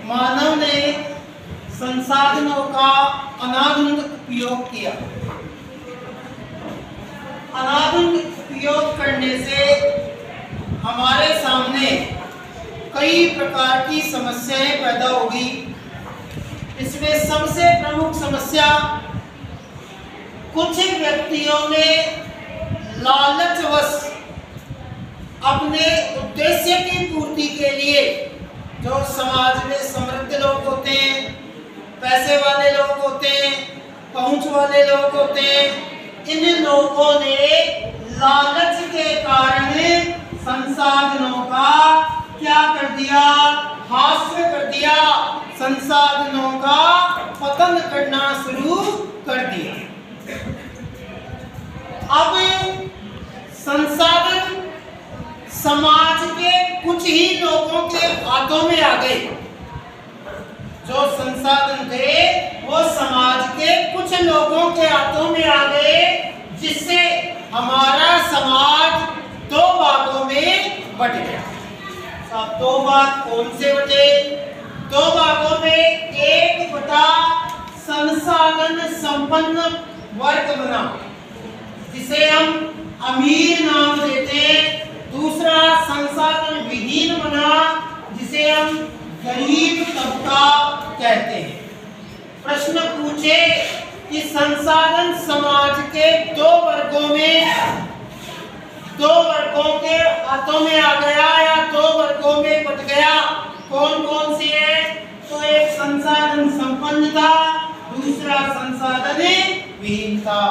मानव ने संसाधनों का अनादुन उपयोग किया। अनादुन उपयोग करने से हमारे सामने कई प्रकार की समस्याएं पैदा होगी। इसमें सबसे प्रमुख समस्या, कुछ व्यक्तियों ने लालचवश अपने उद्देश्य की पूर्ति के लिए, जो समाज में समृद्ध लोग होते हैं, पैसे वाले लोग होते हैं, पहुंच वाले लोग होते हैं, इन लोगों ने लालच के कारण संसाधनों का क्या कर दिया, हास्य कर दिया, संसाधनों का पतन करना शुरू कर दिया। अब संसाधन समाज के कुछ ही लोगों के हाथों में आ गए। जो संसाधन थे वो समाज के कुछ लोगों के हाथों में आ गए, जिससे हमारा समाज दो भागों में बट गया। सब दो भाग कौन से बटे? दो भागों में एक बटा संसाधन संपन्न वर्ग बना, जिसे हम अमीर नाम देते हैं। दूसरा संसाधन विहीन बना, जिसे हम गरीब तबका कहते हैं। प्रश्न पूछे कि संसाधन समाज के दो वर्गों के हाथों में आ गया या दो वर्गों में बट गया, कौन कौन सी है? तो एक संसाधन संपन्न था, दूसरा संसाधन विहीन था।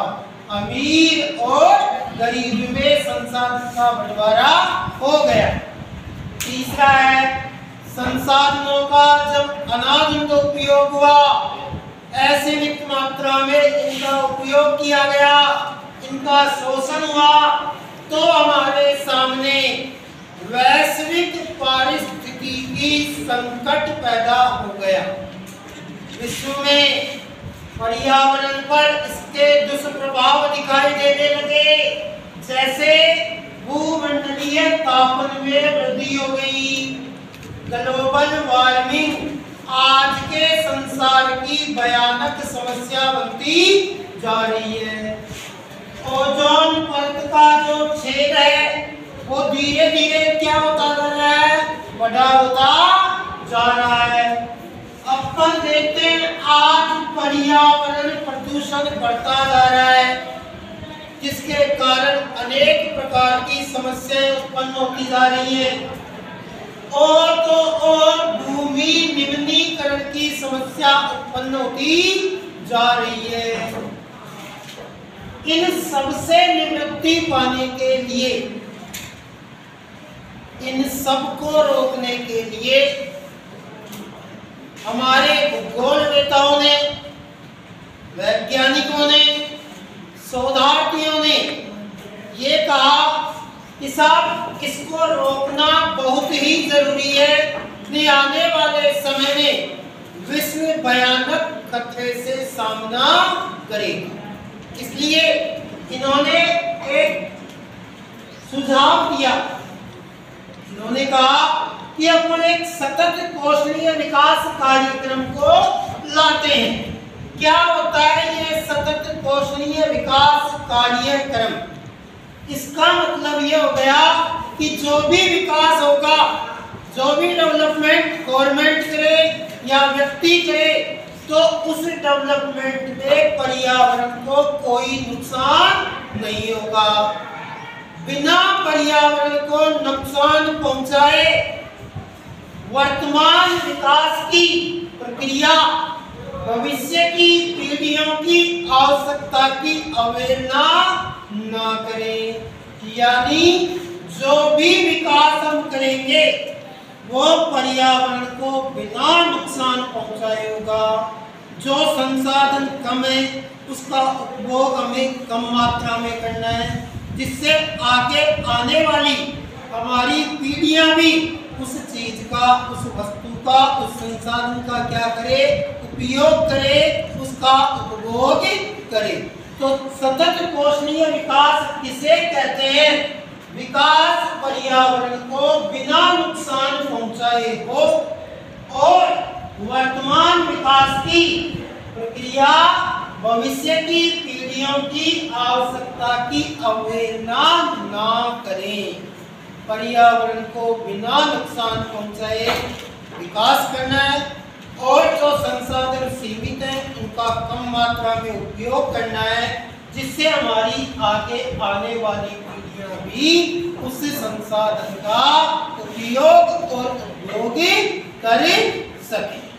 अमीर और गरीब में संसाधन का बंटवारा हो गया। तीसरा है संसाधनों का जब अनादुन उपयोग हुआ, असीमित मात्रा में इनका उपयोग किया गया, इनका शोषण हुआ, तो हमारे सामने वैश्विक पारिस्थितिकी संकट पैदा हो गया। विश्व में पर्यावरण पर इसके दुष्प्रभाव दिखाई देने लगे, जैसे भूमंडलीय तापमान में वृद्धि हो गई। ग्लोबल वार्मिंग आज के संसार की भयानक समस्या बनती जा रही है। ओजोन परत का जो छेद है वो धीरे धीरे क्या होता जा रहा है? बड़ा होता जा रहा है। अपन देखते हैं आज पर्यावरण प्रदूषण बढ़ता जा रहा है, जिसके कारण अनेक प्रकार की समस्याएं उत्पन्न होती जा रही है। और तो और भूमि निम्नीकरण की समस्या उत्पन्न होती जा रही है। इन सबसे निवृत्ति पाने के लिए, इन सबको रोकने के लिए हमारे भूगोलवेताओं ने, वैज्ञानिकों ने, शोधार्थियों ने ये कहा कि साहब इसको रोकना बहुत ही जरूरी है। आने वाले समय में विश्व भयानक खतरे से सामना करेगा। इसलिए इन्होंने एक सुझाव दिया। इन्होंने कहा कि अपन एक सतत कौशलीय विकास कार्यक्रम को लाते हैं। क्या होता है ये सतत कौशलीय विकास कार्यक्रम? इसका मतलब ये हो गया कि जो भी विकास होगा, जो भी डेवलपमेंट गवर्नमेंट करे या व्यक्ति करे, तो उस डेवलपमेंट में पर्यावरण को कोई नुकसान नहीं होगा। बिना पर्यावरण को नुकसान पहुंचाए वर्तमान विकास की प्रक्रिया भविष्य की पीढ़ियों की आवश्यकता की अवहेलना न करें। यानी जो भी विकास हम करेंगे वो पर्यावरण को बिना नुकसान पहुंचाए होगा। जो संसाधन कम है उसका उपभोग हमें कम मात्रा में करना है, जिससे आगे आने वाली हमारी पीढ़ियां भी उस चीज का, उस वस्तु का, उस संसाधन का क्या करे? उपयोग करे, उसका उपभोग करे। तो सतत कौशलीय विकास किसे कहते हैं? विकास पर्यावरण को बिना नुकसान पहुंचाए हो और वर्तमान विकास की प्रक्रिया भविष्य की पीढ़ियों की आवश्यकता की अवहेलना ना करें, पर्यावरण को बिना नुकसान पहुंचाए विकास करना है और जो संसाधन सीमित हैं उनका कम मात्रा में उपयोग करना है, जिससे हमारी आगे आने वाली पीढ़ियां भी उस संसाधन का उपयोग और उपयोग कर सकें।